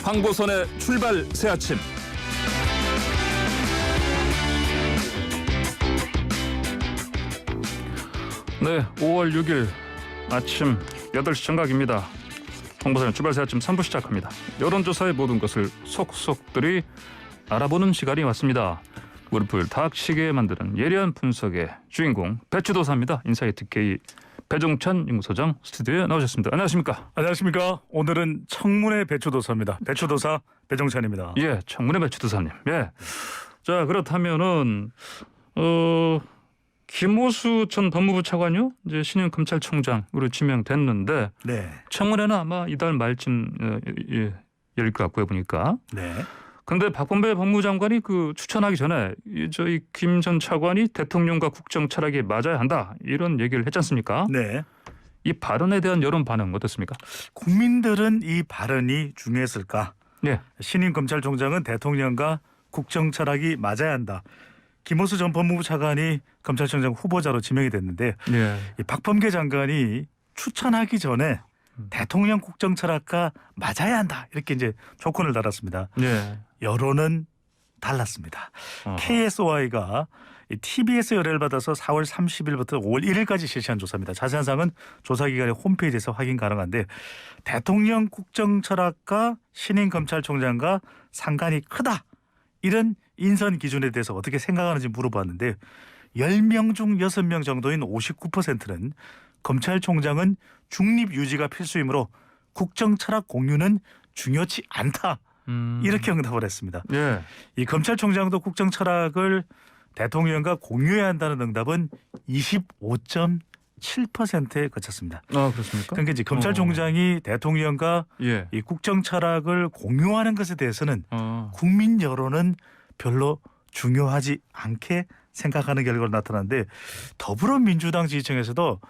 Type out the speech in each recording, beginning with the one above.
황보선의 출발 새 아침. 네, 5월 6일 아침 8시 정각입니다. 황보선의 출발 새 아침 3부 시작합니다. 여론조사의 모든 것을 속속들이 알아보는 시간이 왔습니다. 무릎을 닥치게 만드는 예리한 분석의 주인공 배추도사입니다. 인사이트 K 배종찬 연구소장 스튜디오에 나오셨습니다. 안녕하십니까? 안녕하십니까? 오늘은 청문회 배추도사입니다. 배추도사 배종찬입니다. 예, 청문회 배추도사님. 예. 자, 그렇다면은 김오수 전 법무부 차관요, 이제 신임 검찰총장으로 지명됐는데, 네. 청문회는 아마 이달 말쯤 열릴 것 같고요, 보니까. 네. 근데 박범계 법무장관이 추천하기 전에 저희 김 전 차관이 대통령과 국정 철학이 맞아야 한다, 이런 얘기를 했지 않습니까? 네. 이 발언에 대한 여론 반응 어떻습니까? 국민들은 이 발언이 중요했을까? 네. 신임 검찰총장은 대통령과 국정 철학이 맞아야 한다. 김오수 전 법무부 차관이 검찰총장 후보자로 지명이 됐는데, 예. 이 박범계 장관이 추천하기 전에 대통령 국정 철학과 맞아야 한다, 이렇게 이제 조건을 달았습니다. 예. 여론은 달랐습니다. 어허. KSY가 TBS 의뢰를 받아서 4월 30일부터 5월 1일까지 실시한 조사입니다. 자세한 사항은 조사기관의 홈페이지에서 확인 가능한데, 대통령 국정 철학과 신임 검찰총장과 상관이 크다, 이런 인선 기준에 대해서 어떻게 생각하는지 물어봤는데, 10명 중 6명 정도인 59%는 검찰총장은 중립 유지가 필수이므로 국정 철학 공유는 중요치 않다, 이렇게 응답을 했습니다. 예. 이 검찰총장도 국정 철학을 대통령과 공유해야 한다는 응답은 25.7%에 그쳤습니다. 아, 그렇습니까? 그러니까 이제 검찰총장이 대통령과 예. 이 국정 철학을 공유하는 것에 대해서는 국민 여론은 별로 중요하지 않게 생각하는 결과로 나타났는데, 더불어민주당 지지층에서도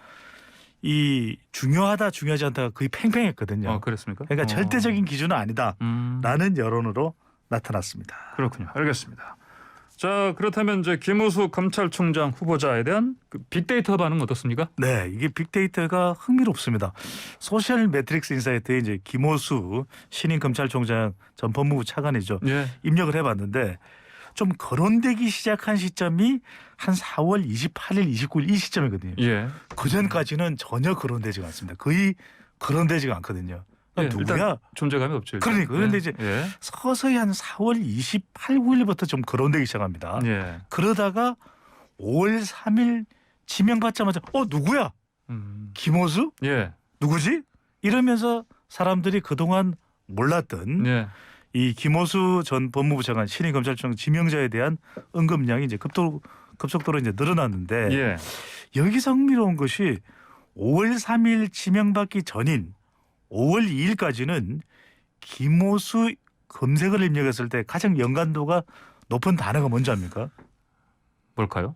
이 중요하다 중요하지 않다가 거의 팽팽했거든요. 그렇습니까? 그러니까 절대적인 기준은 아니다라는 여론으로 나타났습니다. 그렇군요. 알겠습니다. 자, 그렇다면 이제 김오수 검찰총장 후보자에 대한 빅데이터 반응 어떻습니까? 네, 이게 빅데이터가 흥미롭습니다. 소셜 매트릭스 인사이트에 이제 김오수 신임 검찰총장 전 법무부 차관이죠. 예. 입력을 해봤는데, 좀 거론되기 시작한 시점이 한 4월 28일, 29일 이 시점이거든요. 예. 그 전까지는 전혀 거론되지가 않습니다. 거의 거론되지가 않거든요. 예, 누구야? 일단 존재감이 없죠. 일단. 그러니까 그런데 이제 예. 서서히 한 4월 28, 9일부터 좀 거론되기 시작합니다. 예. 그러다가 5월 3일 지명받자마자 누구야? 김오수? 예. 누구지? 이러면서 사람들이 그동안 몰랐던 예. 이 김오수 전 법무부 차관 신임 검찰총장 지명자에 대한 언급량이 이제 급속도로 이제 늘어났는데, 예. 여기서 흥미로운 것이 5월 3일 지명받기 전인 5월 2일까지는 김오수 검색을 입력했을 때 가장 연관도가 높은 단어가 뭔지 압니까? 뭘까요?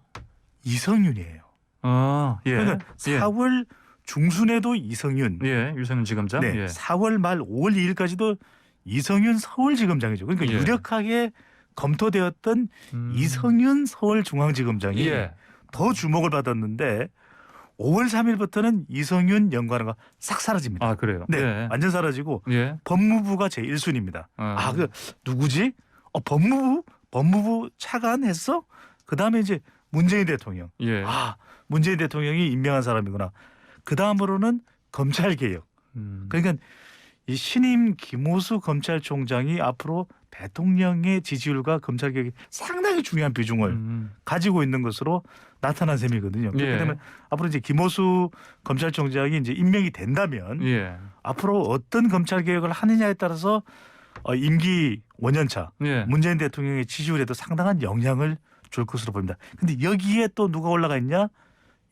이성윤이에요. 아, 예. 그러니까 4월 중순에도 이성윤, 예. 유승윤 지검장. 네, 예. 4월 말 5월 2일까지도 이성윤 서울지검장이죠. 그러니까 예. 유력하게 검토되었던 이성윤 서울중앙지검장이 예. 더 주목을 받았는데, 5월 3일부터는 이성윤 연관어가 싹 사라집니다. 아, 그래요. 네, 예. 완전 사라지고 예. 법무부가 제 1순위입니다. 누구지? 법무부 차관 했어? 그다음에 이제 문재인 대통령. 예. 문재인 대통령이 임명한 사람이구나. 그다음으로는 검찰개혁. 그러니까 이 신임 김오수 검찰총장이 앞으로 대통령의 지지율과 검찰개혁에 상당히 중요한 비중을 가지고 있는 것으로 나타난 셈이거든요. 예. 그렇기 때문에 앞으로 이제 김오수 검찰총장이 이제 임명이 된다면 예. 앞으로 어떤 검찰개혁을 하느냐에 따라서 임기 5년차 예. 문재인 대통령의 지지율에도 상당한 영향을 줄 것으로 보입니다. 근데 여기에 또 누가 올라가 있냐?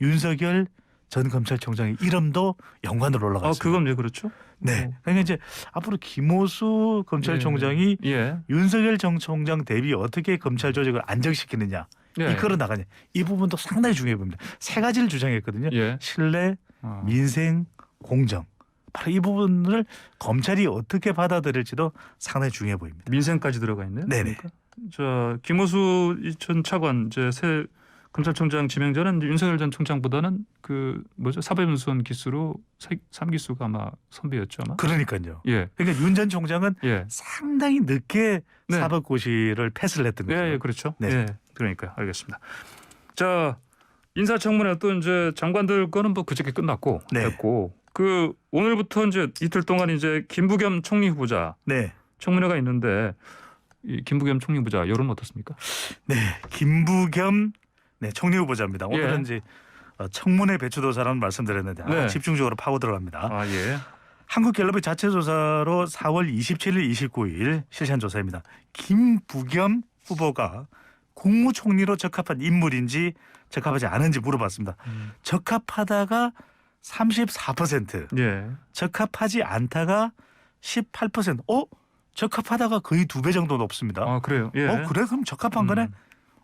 윤석열 전 검찰총장의 이름도 연관으로 올라가 있습니다. 그건 왜 그렇죠? 네. 그러니까 이제 앞으로 김오수 검찰총장이 예. 윤석열 전 총장 대비 어떻게 검찰 조직을 안정시키느냐, 예. 이끌어 나가냐, 이 부분도 상당히 중요해 보입니다. 세 가지를 주장했거든요. 예. 신뢰, 민생, 공정. 바로 이 부분을 검찰이 어떻게 받아들일지도 상당히 중요해 보입니다. 민생까지 들어가 있네요. 네네. 그러니까. 자, 김오수 전 차관 이제 새 검찰총장 지명자는 윤석열 전 총장보다는 그 뭐죠 사법연수원 기수로 3기수가 아마 선배였죠 아마. 그러니까요. 예, 그러니까 윤 전 총장은 예, 상당히 늦게 네. 사법고시를 패스를 했던 거죠. 예, 예, 그렇죠. 네. 예, 그러니까요. 알겠습니다. 자, 인사청문회 또 이제 장관들 거는 뭐 그저께 끝났고 네. 됐고 그 오늘부터 이제 이틀 동안 이제 김부겸 총리 후보자 네. 청문회가 있는데 이 김부겸 총리 후보자 여론 어떻습니까? 네. 김부겸 총리 후보자입니다. 오늘은 예. 이제 청문회 배추도사라는 말씀드렸는데 네. 집중적으로 파고 들어갑니다. 아 예. 한국갤럽의 자체 조사로 4월 27일, 29일 실시한 조사입니다. 김부겸 후보가 국무총리로 적합한 인물인지 적합하지 않은지 물어봤습니다. 적합하다가 34%, 예. 적합하지 않다가 18%. 적합하다가 거의 2배 정도 높습니다. 아 그래요. 예. 그래? 그럼 적합한 거네?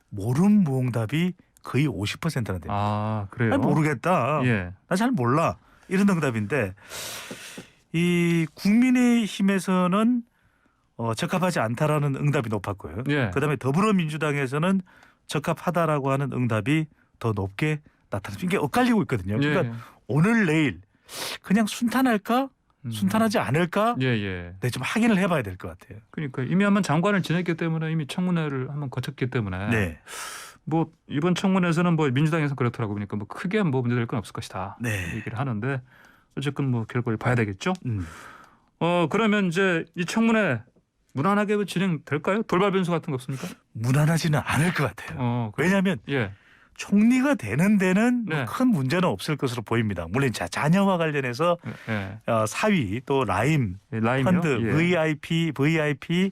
모름 무응답이 거의 50%나 돼요. 아 그래요. 아니, 모르겠다. 예. 나 잘 몰라. 이런 응답인데 이 국민의힘에서는 적합하지 않다라는 응답이 높았고요. 예. 그다음에 더불어민주당에서는 적합하다라고 하는 응답이 더 높게 나타났습니다. 이게 엇갈리고 있거든요. 그러니까 예. 오늘 내일 그냥 순탄할까? 순탄하지 않을까? 예, 예. 네, 좀 확인을 해봐야 될 것 같아요. 그러니까 이미 한번 장관을 지냈기 때문에 이미 청문회를 한번 거쳤기 때문에 네, 뭐 이번 청문회에서는 뭐 민주당에서 그렇더라고 보니까 뭐 크게 뭐 문제될 건 없을 것이다 네. 얘기를 하는데 어쨌든 뭐 결과를 봐야 되겠죠. 음. 그러면 이제 이 청문회 무난하게 진행될까요? 돌발 변수 같은 거 없습니까? 무난하지는 않을 것 같아요. 왜냐하면 예, 총리가 되는 데는 네. 큰 문제는 없을 것으로 보입니다. 물론 자녀와 관련해서 예, 사위 또 라임 라임이요? 펀드 예. VIP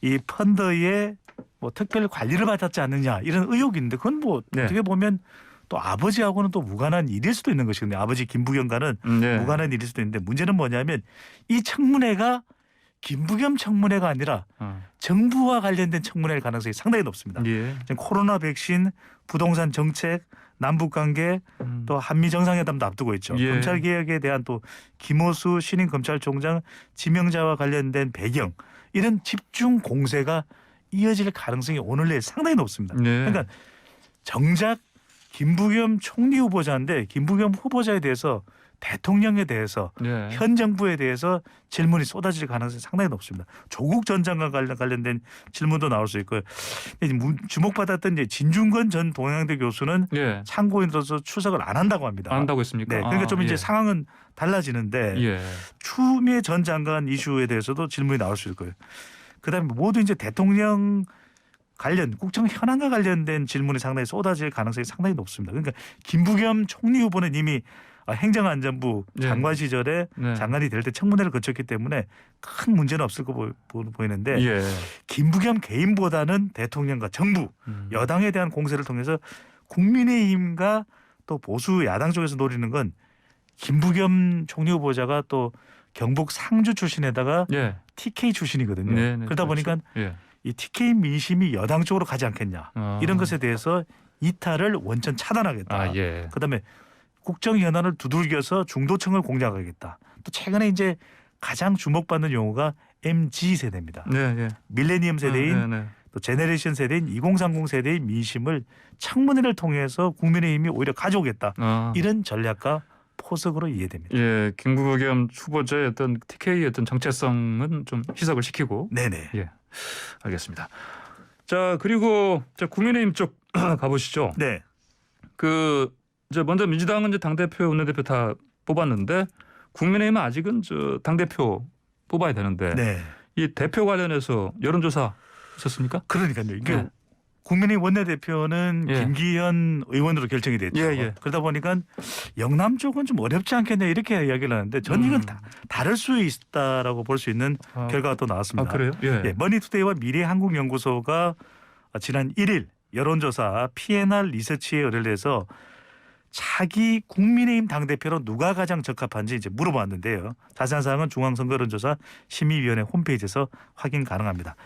이 펀드에 뭐 특별 관리를 받았지 않느냐 이런 의혹이 있는데 그건 뭐 네. 어떻게 보면 또 아버지하고는 또 무관한 일일 수도 있는 것이거든요. 아버지 김부겸과는 네. 무관한 일일 수도 있는데 문제는 뭐냐면 이 청문회가 김부겸 청문회가 아니라 정부와 관련된 청문회일 가능성이 상당히 높습니다. 예. 지금 코로나 백신, 부동산 정책, 남북 관계 또 한미 정상회담도 앞두고 있죠. 예. 검찰 개혁에 대한 또 김호수 신임 검찰총장 지명자와 관련된 배경 이런 집중 공세가 이어질 가능성이 오늘 내일 상당히 높습니다. 네. 그러니까 정작 김부겸 총리 후보자인데 김부겸 후보자에 대해서 대통령에 대해서 네. 현 정부에 대해서 질문이 쏟아질 가능성이 상당히 높습니다. 조국 전 장관 관련된 질문도 나올 수 있고요. 주목받았던 이제 진중권 전 동양대 교수는 예. 참고인으로서 출석을 안 한다고 합니다. 안 한다고 했습니까? 네, 그러니까 좀 예. 이제 상황은 달라지는데 예. 추미애 전 장관 이슈에 대해서도 질문이 나올 수 있을 거예요. 그다음에 모두 이제 대통령 관련 국정 현안과 관련된 질문이 상당히 쏟아질 가능성이 상당히 높습니다. 그러니까 김부겸 총리 후보는 이미 행정안전부 네. 장관 시절에 네. 장관이 될 때 청문회를 거쳤기 때문에 큰 문제는 없을 거 보이는데 예. 김부겸 개인보다는 대통령과 정부 여당에 대한 공세를 통해서 국민의힘과 또 보수 야당 쪽에서 노리는 건 김부겸 총리 후보자가 또 경북 상주 출신에다가 예. TK 출신이거든요. 네, 네, 그러다 그렇죠. 보니까 예. 이 TK 민심이 여당 쪽으로 가지 않겠냐 이런 것에 대해서 이탈을 원천 차단하겠다. 아 예. 그다음에 국정 현안을 두들겨서 중도층을 공략하겠다. 또 최근에 이제 가장 주목받는 용어가 MZ 세대입니다. 네, 예. 밀레니엄 세대인 네, 네. 또 제네레이션 세대인 2030 세대의 민심을 청문회를 통해서 국민의힘이 오히려 가져오겠다. 이런 전략과 포석으로 이해됩니다. 예, 김부겸 후보자의 어떤 TK의 어떤 정체성은 좀 희석을 시키고. 네네. 예, 알겠습니다. 자 그리고 국민의힘 쪽 가보시죠. 네. 이제 먼저 민주당은 이제 당 대표, 원내대표 다 뽑았는데 국민의힘은 아직은 당 대표 뽑아야 되는데 네. 이 대표 관련해서 여론조사 있었습니까? 그러니까요. 이게 네. 국민의힘 원내대표는 예. 김기현 의원으로 결정이 됐죠. 예, 예. 그러다 보니까 영남 쪽은 좀 어렵지 않겠냐 이렇게 이야기를 하는데 저는 이건 다를 수 있다라고 볼 수 있는 결과가 또 나왔습니다. 아 그래요? 예. 예, 머니투데이와 미래한국연구소가 지난 1일 여론조사 PNR 리서치에 의뢰를 해서 차기 국민의힘 당대표로 누가 가장 적합한지 이제 물어봤는데요. 자세한 사항은 중앙선거여론조사 심의위원회 홈페이지에서 확인 가능합니다.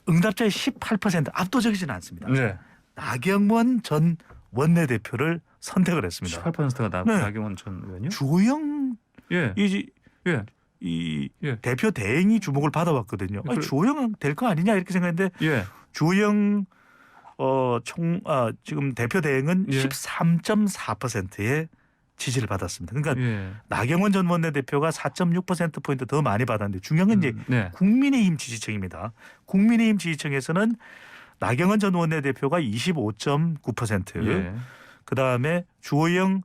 응답자의 18% 압도적이지는 않습니다. 네. 나경원 전 원내대표를 선택을 했습니다. 18%가 네. 나경원 전 의원이요? 주호영 예. 예. 이 예. 대표 대행이 주목을 받아왔거든요. 그래. 주호영 될 거 아니냐 이렇게 생각했는데 예. 주호영 지금 대표 대행은 예. 13.4%의 지지를 받았습니다. 그러니까 예. 나경원 전 원내대표가 4.6%포인트 더 많이 받았는데 중요한 건 이제 네. 국민의힘 지지층입니다. 국민의힘 지지층에서는 나경원 전 원내대표가 25.9%, 예. 그다음에 주호영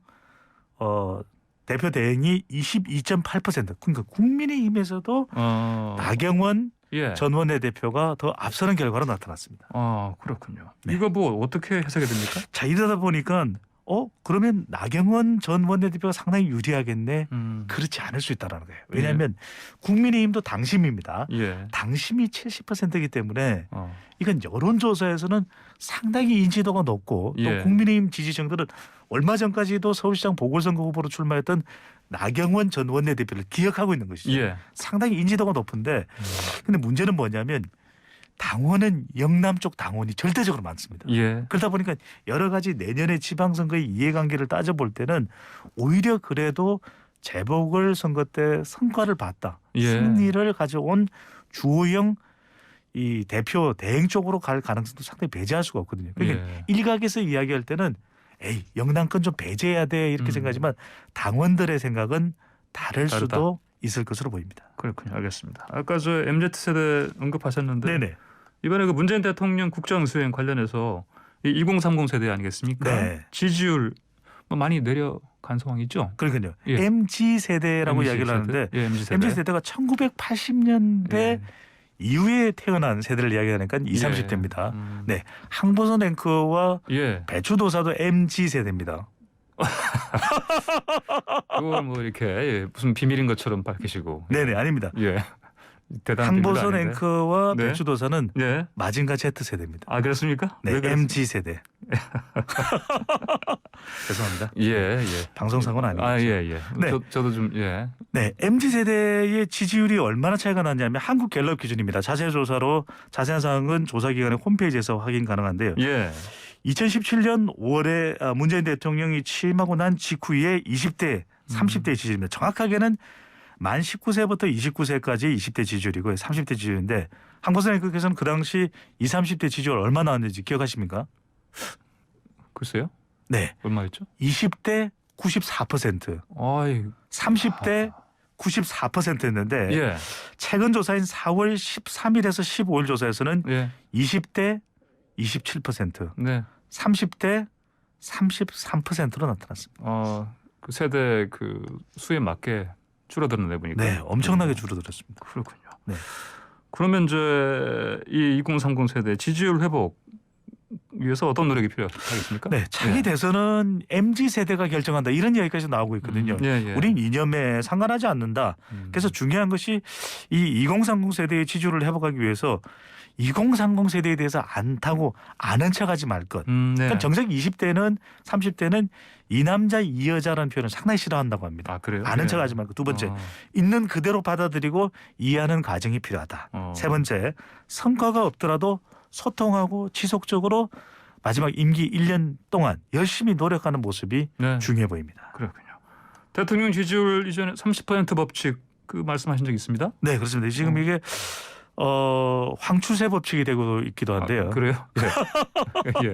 대표 대행이 22.8%. 그러니까 국민의힘에서도 나경원 예. 전 원내대표가 더 앞서는 결과로 나타났습니다. 그렇군요. 네. 이거 뭐 어떻게 해석이 됩니까? 자, 이러다 보니까 그러면 나경원 전 원내대표가 상당히 유리하겠네. 그렇지 않을 수 있다는 거예요. 왜냐하면 국민의힘도 당심입니다. 예. 당심이 70%이기 때문에 어. 이건 여론조사에서는 상당히 인지도가 높고 또 예. 국민의힘 지지층들은 얼마 전까지도 서울시장 보궐선거 후보로 출마했던 나경원 전 원내대표를 기억하고 있는 것이죠. 예. 상당히 인지도가 높은데 근데 문제는 뭐냐면 당원은 영남 쪽 당원이 절대적으로 많습니다. 예. 그러다 보니까 여러 가지 내년의 지방선거의 이해관계를 따져볼 때는 오히려 그래도 재보궐선거 때 성과를 봤다. 예. 승리를 가져온 주호영 이 대표 대행 쪽으로 갈 가능성도 상당히 배제할 수가 없거든요. 그러니까 예. 일각에서 이야기할 때는 영남권 좀 배제해야 돼 이렇게 생각하지만 당원들의 생각은 다를 다르다. 수도 있을 것으로 보입니다. 그렇군요. 알겠습니다. 아까 저 MZ 세대 언급하셨는데 네네. 이번에 그 문재인 대통령 국정 수행 관련해서 이 2030 세대 아니겠습니까? 네. 지지율 뭐 많이 내려간 상황이죠. 그러니까요. 예. MZ 세대라고 MZ 이야기를 세대. 하는데 예, MZ 세대. MZ 세대가 1980년대 예. 이후에 태어난 세대를 이야기하니까 20, 예. 30대입니다. 네, 항보선 앵커와 예. 배추도사도 MG 세대입니다. 그걸 뭐 이렇게 무슨 비밀인 것처럼 밝히시고. 네네, 아닙니다. 예. 대단한 비밀도 항보선 아닌데. 앵커와 네. 배추도사는 예. 마징가 Z 세대입니다. 아 그렇습니까? 네, 왜 그랬습니까? MG 세대. 죄송합니다. 예, 예. 방송사고는 아니죠. 아, 예, 예. 네. 저도 좀 예. 네, MZ 세대의 지지율이 얼마나 차이가 나냐면 한국 갤럽 기준입니다. 자세 조사로 자세한 사항은 조사기관의 홈페이지에서 확인 가능한데요. 예. 2017년 5월에 문재인 대통령이 취임하고 난 직후에 20대, 30대 지지율입니다. 정확하게는 만 19세부터 29세까지 20대 지지율이고요. 30대 지지율인데 항보선 앵커께서는 그 당시 20, 30대 지지율 얼마 나왔는지 기억하십니까? 글쎄요. 네, 얼마였죠? 20대 94%, 아이. 30대 94%였는데 예. 최근 조사인 4월 13일에서 15일 조사에서는 예. 20대 27%, 네. 30대 33%로 나타났습니다. 그 세대 그 수에 맞게 줄어들었네 보니까. 네, 엄청나게 줄어들었습니다. 그렇군요. 네. 그러면 이제 이 2030 세대 지지율 회복 위해서 어떤 노력이 필요하겠습니까? 네, 차기 대선은 MZ 세대가 결정한다 이런 이야기까지 나오고 있거든요. 예, 예. 우린 이념에 상관하지 않는다. 그래서 중요한 것이 이 2030 세대의 지지율을 회복하기 위해서 2030 세대에 대해서 안타고 아는 척하지 말 것. 네. 그러니까 정작 20대는 30대는 이 남자 이 여자라는 표현을 상당히 싫어한다고 합니다. 아 그래요? 아는 예. 척하지 말고 두 번째 있는 그대로 받아들이고 이해하는 과정이 필요하다. 세 번째 성과가 없더라도 소통하고 지속적으로 마지막 임기 1년 동안 열심히 노력하는 모습이 네. 중요해 보입니다. 그렇군요. 대통령 지지율 이전에 30% 법칙 그 말씀하신 적 있습니다? 네, 그렇습니다. 지금 이게 황추세 법칙이 되고 있기도 한데요. 아, 그래요? 예.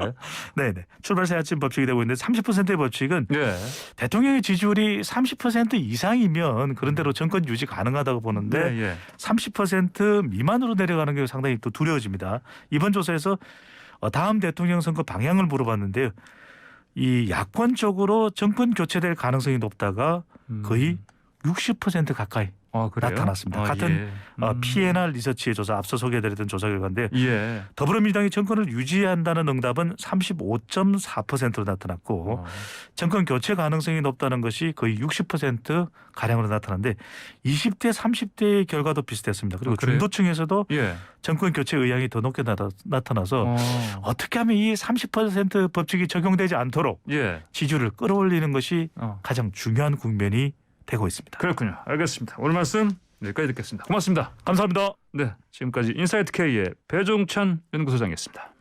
네, 네. 출발세 아침 법칙이 되고 있는데 30%의 법칙은 예. 대통령의 지지율이 30% 이상이면 그런 대로 정권 유지 가능하다고 보는데 예, 예. 30% 미만으로 내려가는 게 상당히 또 두려워집니다. 이번 조사에서 다음 대통령 선거 방향을 물어봤는데요. 이 야권 쪽으로 정권 교체될 가능성이 높다가 거의 60% 가까이 그래요? 나타났습니다. 아, 같은 예. P&R 리서치의 조사 앞서 소개해드렸던 조사 결과인데 예. 더불어민주당이 정권을 유지한다는 응답은 35.4%로 나타났고 정권 교체 가능성이 높다는 것이 거의 60% 가량으로 나타났는데 20대 30대의 결과도 비슷했습니다. 그리고 그래요? 중도층에서도 예. 정권 교체 의향이 더 높게 나타나서 어떻게 하면 이 30% 법칙이 적용되지 않도록 예. 지지율을 끌어올리는 것이 어. 가장 중요한 국면이 되고 있습니다. 그렇군요. 알겠습니다. 오늘 말씀 여기까지 듣겠습니다. 고맙습니다. 감사합니다. 네, 지금까지 인사이트 K의 배종찬 연구소장이었습니다.